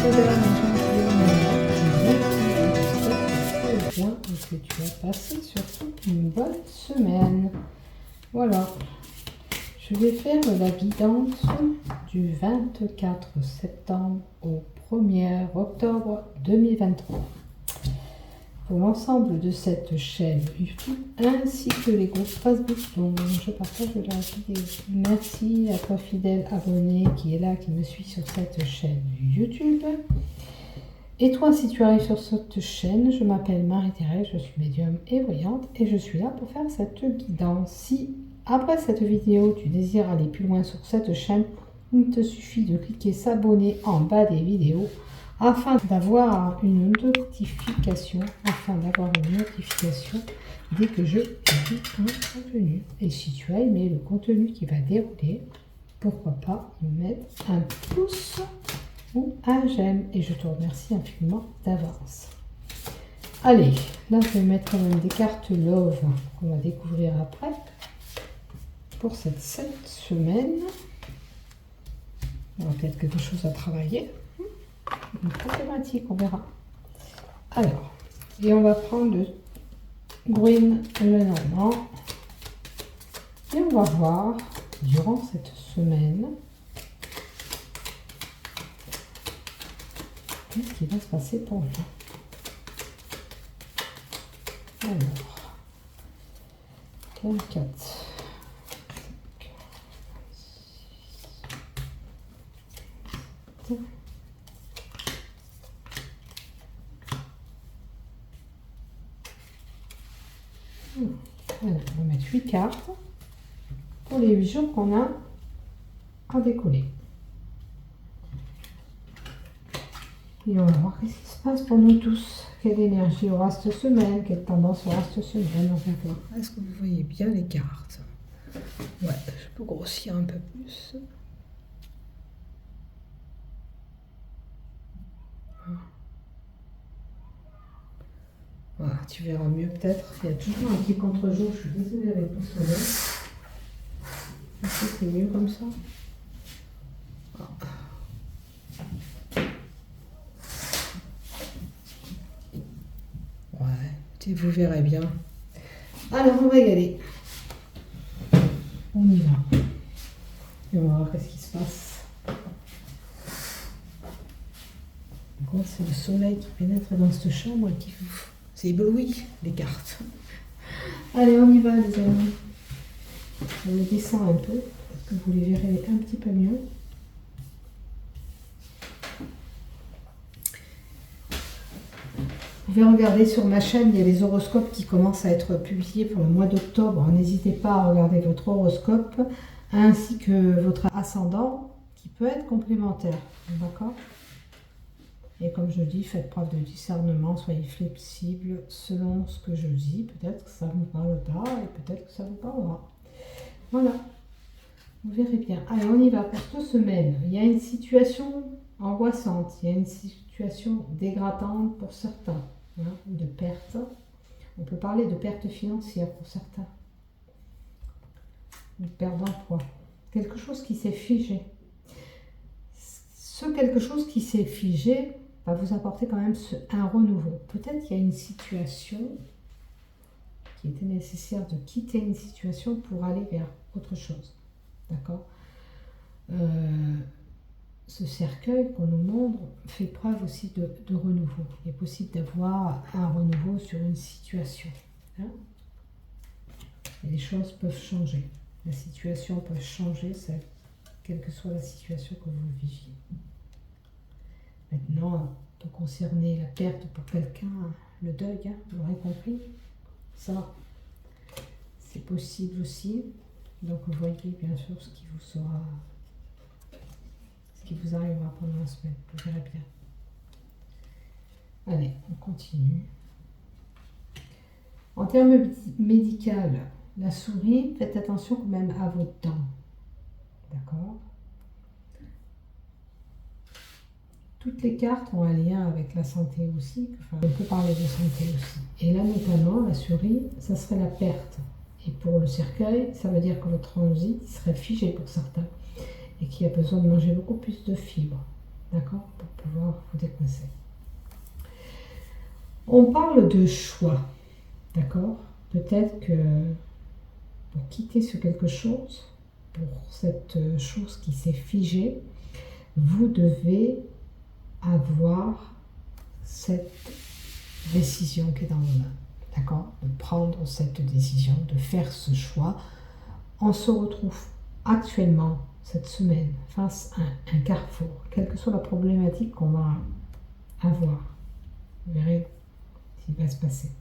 Madame, j'espère que tu vas bien et que tu as passé surtout une bonne semaine. Voilà, je vais faire la guidance du 24 septembre au 1er octobre 2023 pour l'ensemble de cette chaîne YouTube ainsi que les groupes Facebook dont je partage la vidéo. Merci à toi fidèle abonné qui est là, qui me suit sur cette chaîne YouTube. Et toi, si tu arrives sur cette chaîne, je m'appelle Marie-Thérèse, je suis médium et voyante et je suis là pour faire cette guidance. Si après cette vidéo, tu désires aller plus loin sur cette chaîne, il te suffit de cliquer s'abonner en bas des vidéos afin d'avoir une notification, dès que je publie un contenu. Et si tu as aimé le contenu qui va dérouler, pourquoi pas mettre un pouce ou un j'aime. Et je te remercie infiniment d'avance. Allez, là je vais mettre quand même des cartes Love qu'on va découvrir après pour cette semaine. On a peut-être quelque chose à travailler. Une problématique, on verra. Alors, et on va prendre le Green Lenormand et on va voir durant cette semaine qu'est-ce qui va se passer pour vous. Alors, 24. Alors, on va mettre 8 cartes pour les 8 jours qu'on a à décoller. Et on va voir ce qui se passe pour nous tous. Quelle énergie aura cette semaine, quelle tendance aura cette semaine. On va voir. Est-ce que vous voyez bien les cartes? Ouais, je peux grossir un peu plus. Voilà, tu verras mieux peut-être. Il y a toujours un petit contre-jour. Je suis désolée avec le soleil. Est-ce que c'est mieux comme ça? Ouais, et vous verrez bien. Alors, on va y aller. On y va. Et on va voir ce qui se passe. Donc, c'est le soleil qui pénètre dans cette chambre et qui ébloui les cartes. Allez, on y va, les amis. Je les descends un peu, parce que vous les verrez un petit peu mieux. Vous pouvez regarder sur ma chaîne, il y a les horoscopes qui commencent à être publiés pour le mois d'octobre. N'hésitez pas à regarder votre horoscope, ainsi que votre ascendant, qui peut être complémentaire. D'accord ? Et comme je dis, faites preuve de discernement, soyez flexible selon ce que je dis. Peut-être que ça ne vous parle pas et peut-être que ça vous parlera. Voilà, vous verrez bien. Allez, on y va pour cette semaine. Il y a une situation angoissante, il y a une situation dégradante pour certains, de perte. On peut parler de perte financière pour certains, de perte d'emploi. Quelque chose qui s'est figé. Ce quelque chose qui s'est figé va vous apporter quand même un renouveau. Peut-être qu'il y a une situation qui était nécessaire de quitter une situation pour aller vers autre chose. D'accord ? Ce cercueil qu'on nous montre fait preuve aussi de renouveau. Il est possible d'avoir un renouveau sur une situation. Et les choses peuvent changer. La situation peut changer, quelle que soit la situation que vous viviez. Maintenant, peut concerner la perte pour quelqu'un, le deuil, vous l'aurez compris. Ça, c'est possible aussi. Donc, vous voyez bien sûr ce qui vous arrivera pendant la semaine. Vous verrez bien. Allez, on continue. En termes médicaux, la souris, faites attention quand même à vos dents. D'accord ? Toutes les cartes ont un lien avec la santé aussi. Enfin, on peut parler de santé aussi. Et là, notamment, la souris, ça serait la perte. Et pour le cercueil, ça veut dire que votre transit serait figé pour certains et qu'il y a besoin de manger beaucoup plus de fibres. d'accord, pour pouvoir vous décoincer. On parle de choix, d'accord. Peut-être que pour quitter ce quelque chose, pour cette chose qui s'est figée, vous devez avoir cette décision qui est dans vos mains, d'accord, de prendre cette décision, de faire ce choix. On se retrouve actuellement, cette semaine, face à un carrefour, quelle que soit la problématique qu'on va avoir. Vous verrez ce qui va se passer.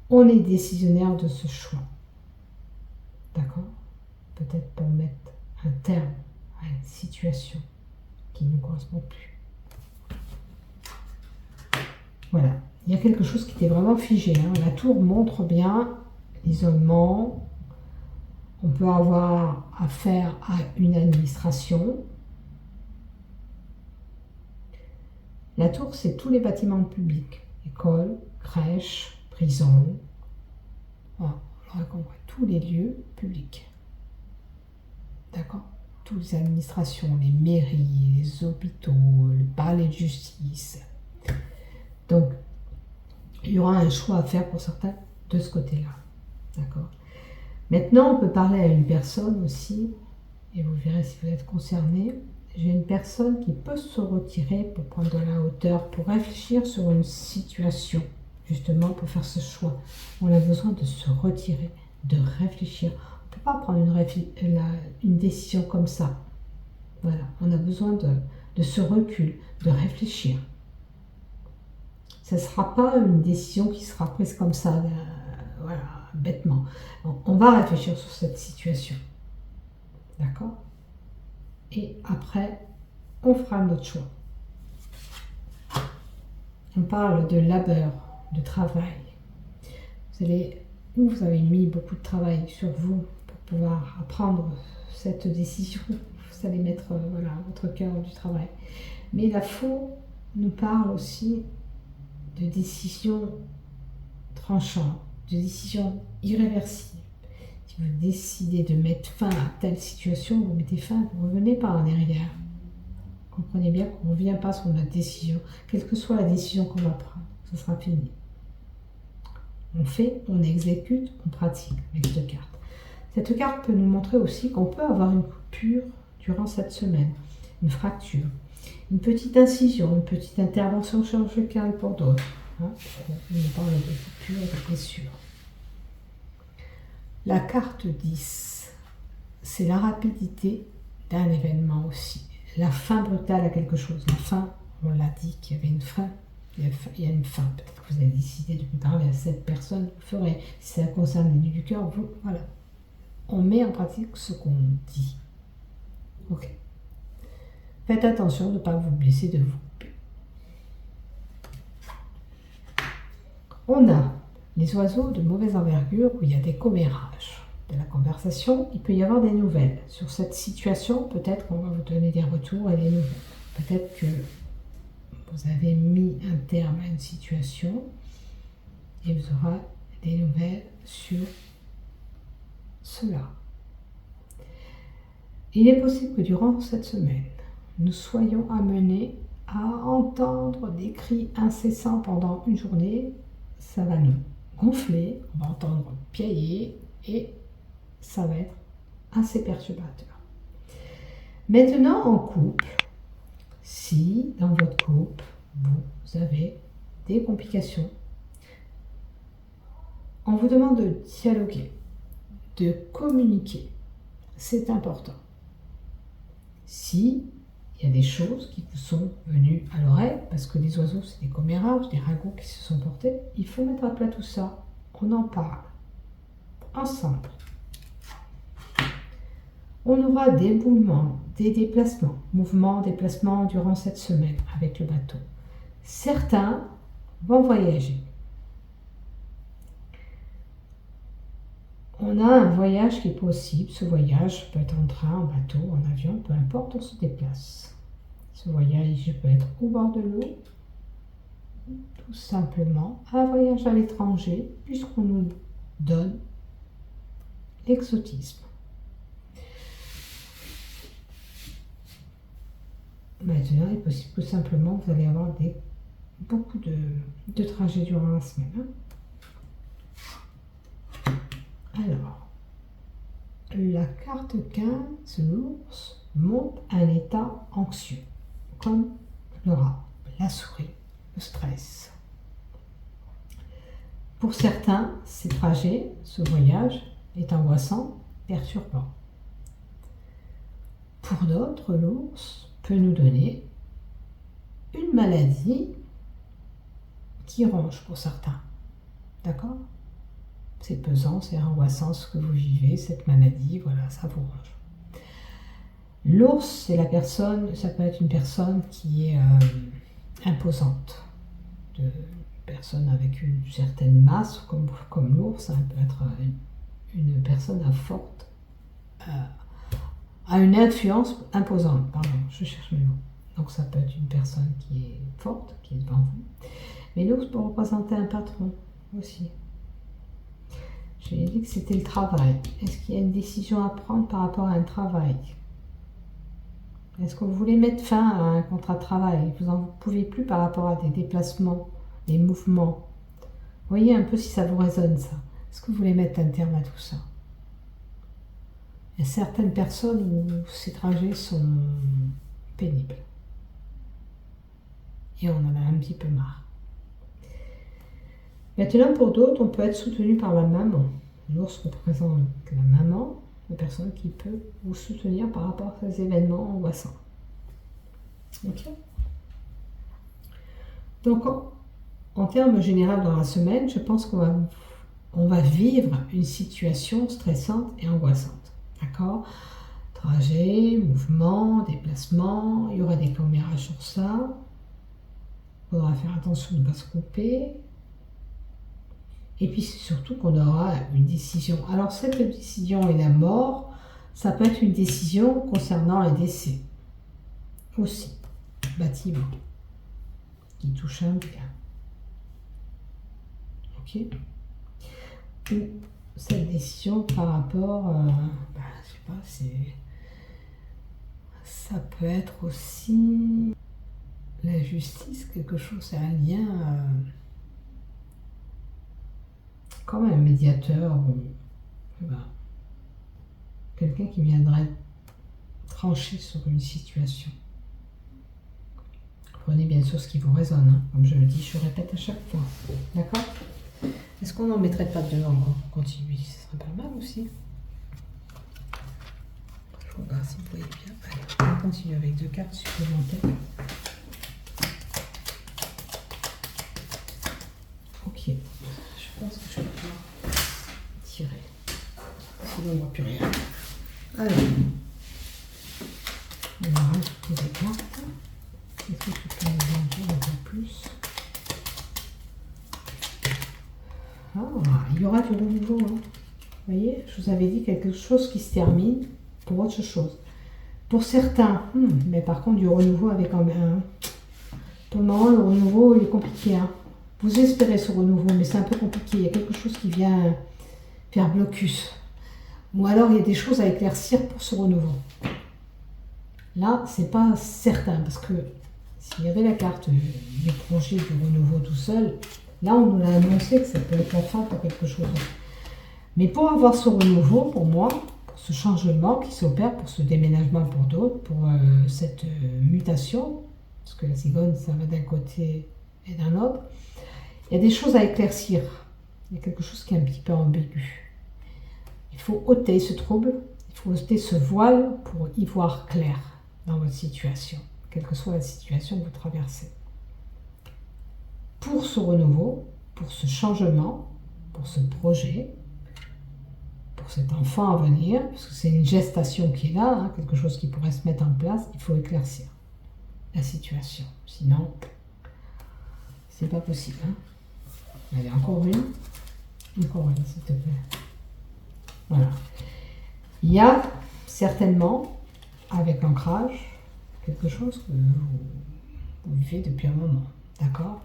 On est décisionnaire de ce choix, d'accord, peut-être pour mettre un terme à une situation qui ne nous correspond plus. Voilà, il y a quelque chose qui était vraiment figé. La tour montre bien l'isolement. On peut avoir affaire à une administration. La tour, c'est tous les bâtiments publics. École, crèche, prison. Voilà, on aurait compris. Tous les lieux publics. D'accord ? Toutes les administrations, les mairies, les hôpitaux, le palais de justice. Donc, il y aura un choix à faire pour certains de ce côté-là. D'accord ? Maintenant, on peut parler à une personne aussi, et vous verrez si vous êtes concerné. J'ai une personne qui peut se retirer pour prendre de la hauteur, pour réfléchir sur une situation, justement pour faire ce choix. On a besoin de se retirer, de réfléchir. On ne peut pas prendre une décision comme ça. Voilà, on a besoin de ce recul, de réfléchir. Ce ne sera pas une décision qui sera prise comme ça, voilà, bêtement. On va réfléchir sur cette situation. D'accord ? Et après, on fera notre choix. On parle de labeur, de travail. Vous avez mis beaucoup de travail sur vous pour pouvoir prendre cette décision. Vous allez mettre votre cœur du travail. Mais la faux nous parle aussi de décisions tranchantes, de décisions irréversibles. Si vous décidez de mettre fin à telle situation, vous mettez fin, vous ne revenez pas en arrière. Comprenez bien qu'on ne revient pas sur notre décision. Quelle que soit la décision qu'on va prendre, ce sera fini. On fait, on exécute, on pratique avec cette carte. Cette carte peut nous montrer aussi qu'on peut avoir une coupure durant cette semaine, une fracture, une petite incision, une petite intervention chirurgicale pour d'autres. On parle de coupure, de blessure. La carte 10, c'est la rapidité d'un événement aussi. La fin brutale à quelque chose. La fin, on l'a dit qu'il y avait une fin. Il y a une fin. Peut-être que vous avez décidé de parler à cette personne. Vous ferez, si ça concerne les du cœur, voilà. On met en pratique ce qu'on dit. Ok. Faites attention de ne pas vous blesser, de vous couper. On a les oiseaux de mauvaise envergure où il y a des commérages. De la conversation, il peut y avoir des nouvelles. Sur cette situation, peut-être qu'on va vous donner des retours et des nouvelles. Peut-être que vous avez mis un terme à une situation et vous aurez des nouvelles sur cela. Il est possible que durant cette semaine, nous soyons amenés à entendre des cris incessants pendant une journée. Ça va nous gonfler, on va entendre piailler et ça va être assez perturbateur. Maintenant, en couple, si dans votre couple, vous avez des complications, on vous demande de dialoguer, de communiquer. C'est important. Si il y a des choses qui vous sont venues à l'oreille, parce que les oiseaux, c'est des commérages, des ragots qui se sont portés, il faut mettre à plat tout ça. On en parle ensemble. On aura des mouvements, des déplacements, déplacements durant cette semaine avec le bateau. Certains vont voyager. On a un voyage qui est possible. Ce voyage peut être en train, en bateau, en avion, peu importe, on se déplace. Ce voyage peut être au bord de l'eau, tout simplement un voyage à l'étranger, puisqu'on nous donne l'exotisme. Maintenant, il est possible que simplement vous allez avoir beaucoup de trajets durant la semaine. Hein. Alors, la carte 15, l'ours, montre un état anxieux, comme le rat, la souris, le stress. Pour certains, ces trajets, ce voyage est angoissant, perturbant. Pour d'autres, l'ours peut nous donner une maladie qui ronge pour certains. D'accord? C'est pesant, c'est angoissant ce que vous vivez, cette maladie, voilà, ça vous ronge. L'ours, c'est la personne, ça peut être une personne qui est imposante, une personne avec une certaine masse, comme l'ours, ça peut être une personne a une influence imposante, pardon, je cherche mes mots. Donc ça peut être une personne qui est forte, qui est devant vous. Mais l'ours peut représenter un patron aussi. J'ai dit que c'était le travail. Est-ce qu'il y a une décision à prendre par rapport à un travail? Est-ce que vous voulez mettre fin à un contrat de travail? Vous n'en pouvez plus par rapport à des déplacements, des mouvements. Voyez un peu si ça vous résonne ça. Est-ce que vous voulez mettre un terme à tout ça? Il y a certaines personnes où ces trajets sont pénibles. Et on en a un petit peu marre. Maintenant, pour d'autres, on peut être soutenu par la maman. L'ours représente la maman, la personne qui peut vous soutenir par rapport à ces événements angoissants. Ok. Donc, en termes généraux dans la semaine, je pense qu'on va vivre une situation stressante et angoissante. D'accord? Trajet, mouvement, déplacement, il y aura des commérages sur ça. Il faudra faire attention de ne pas se couper. Et puis c'est surtout qu'on aura une décision. Alors cette décision et la mort, ça peut être une décision concernant un décès. Aussi, bâtiment, qui touche un bien. Ok? Ou cette décision par rapport, je sais pas, ça peut être aussi la justice, quelque chose, c'est un lien, comme un médiateur ou quelqu'un qui viendrait trancher sur une situation. Prenez bien sûr ce qui vous résonne, hein. Comme je le dis, je répète à chaque fois. D'accord? Est-ce qu'on n'en mettrait pas dedans en continu? Ce serait pas mal aussi. Je regarde si vous voyez bien. Allez, on va continuer avec 2 cartes supplémentaires. Ok, je pense que je vais pouvoir tirer. Sinon, on ne voit plus rien. Alors, on va rajouter des cartes. Est-ce que tu peux nous en dire un peu plus? Ah, il y aura du renouveau. Hein. Vous voyez, je vous avais dit quelque chose qui se termine pour autre chose. Pour certains, mais par contre, du renouveau avec un... Pour le moment, le renouveau, il est compliqué. Hein. Vous espérez ce renouveau, mais c'est un peu compliqué. Il y a quelque chose qui vient faire blocus. Ou alors, il y a des choses à éclaircir pour ce renouveau. Là, c'est pas certain, parce que s'il y avait la carte du projet du renouveau tout seul, là, on nous l'a annoncé que ça peut être la fin pour quelque chose. Mais pour avoir ce renouveau, pour moi, pour ce changement qui s'opère, pour ce déménagement pour d'autres, pour cette mutation, parce que la cigogne, ça va d'un côté et d'un autre, il y a des choses à éclaircir. Il y a quelque chose qui est un petit peu ambigu. Il faut ôter ce trouble, il faut ôter ce voile pour y voir clair dans votre situation, quelle que soit la situation que vous traversez. Pour ce renouveau, pour ce changement, pour ce projet, pour cet enfant à venir, parce que c'est une gestation qui est là, hein, quelque chose qui pourrait se mettre en place, il faut éclaircir la situation. Sinon, c'est pas possible. Hein. Allez, encore une, s'il te plaît. Voilà. Il y a certainement, avec l'ancrage, quelque chose que vous vivez depuis un moment. D'accord?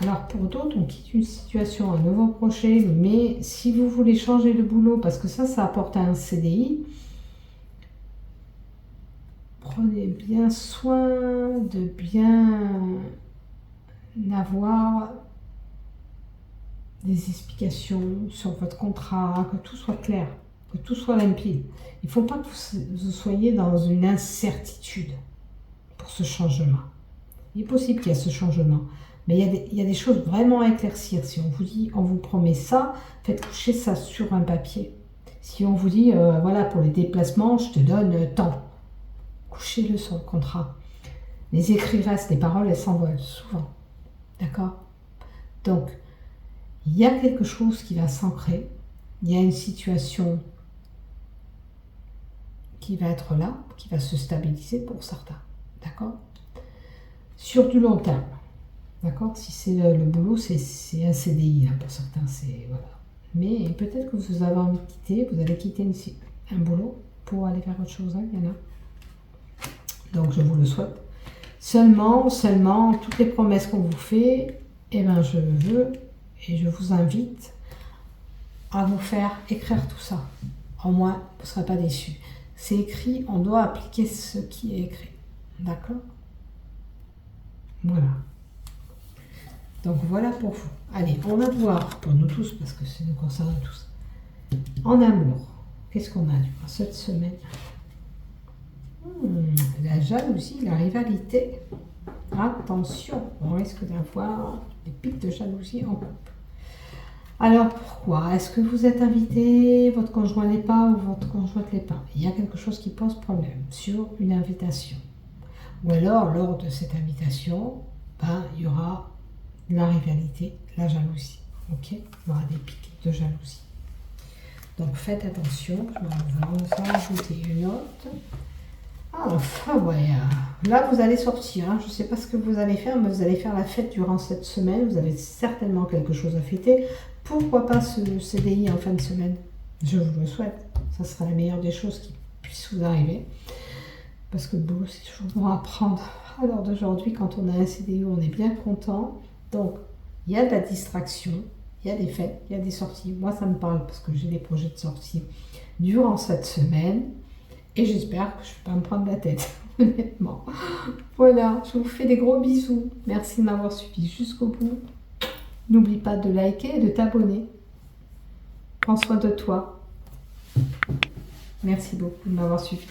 Alors pour d'autres, on quitte une situation, un nouveau projet, mais si vous voulez changer de boulot, parce que ça apporte un CDI, prenez bien soin de bien avoir des explications sur votre contrat, que tout soit clair, que tout soit limpide. Il ne faut pas que vous soyez dans une incertitude pour ce changement. Il est possible qu'il y ait ce changement, mais il y a des choses vraiment à éclaircir. Si on vous dit, on vous promet ça, faites coucher ça sur un papier. Si on vous dit, voilà, pour les déplacements, je te donne tant, couchez-le sur le contrat. Les écrits restent, les paroles, elles s'envolent souvent. D'accord? Donc, il y a quelque chose qui va s'ancrer, il y a une situation qui va être là, qui va se stabiliser pour certains. D'accord? Sur du long terme. D'accord? Si c'est le boulot, c'est un CDI là, pour certains. Voilà. Mais peut-être que vous avez envie de quitter, vous allez quitter un boulot pour aller faire autre chose. Hein, il y en a. Donc je vous le souhaite. Seulement, toutes les promesses qu'on vous fait, eh ben, je veux et je vous invite à vous faire écrire tout ça. Au moins, vous ne serez pas déçus. C'est écrit, on doit appliquer ce qui est écrit. D'accord? Voilà. Donc voilà pour vous. Allez, on va voir pour nous tous, parce que ça nous concerne tous. En amour, qu'est-ce qu'on a du coup cette semaine? La jalousie, la rivalité. Attention, on risque d'avoir des pics de jalousie en couple. Alors pourquoi? Est-ce que vous êtes invité, votre conjoint n'est pas ou votre conjointe n'est pas? Il y a quelque chose qui pose problème sur une invitation. Ou alors, lors de cette invitation, il y aura la rivalité, la jalousie. Ok? Il y aura des pics de jalousie. Donc faites attention. Je vais en rajouter une autre. Enfin, ouais. Là, vous allez sortir. Hein. Je ne sais pas ce que vous allez faire, mais vous allez faire la fête durant cette semaine. Vous avez certainement quelque chose à fêter. Pourquoi pas ce CDI en fin de semaine? Je vous le souhaite. Ça sera la meilleure des choses qui puissent vous arriver. Parce que le boulot, c'est toujours bon à prendre. À l'heure d'aujourd'hui, quand on a un CDI, on est bien content. Donc, il y a de la distraction, il y a des fêtes, il y a des sorties. Moi, ça me parle parce que j'ai des projets de sortie durant cette semaine. Et j'espère que je ne vais pas me prendre la tête, honnêtement. Voilà, je vous fais des gros bisous. Merci de m'avoir suivi jusqu'au bout. N'oublie pas de liker et de t'abonner. Prends soin de toi. Merci beaucoup de m'avoir suivi.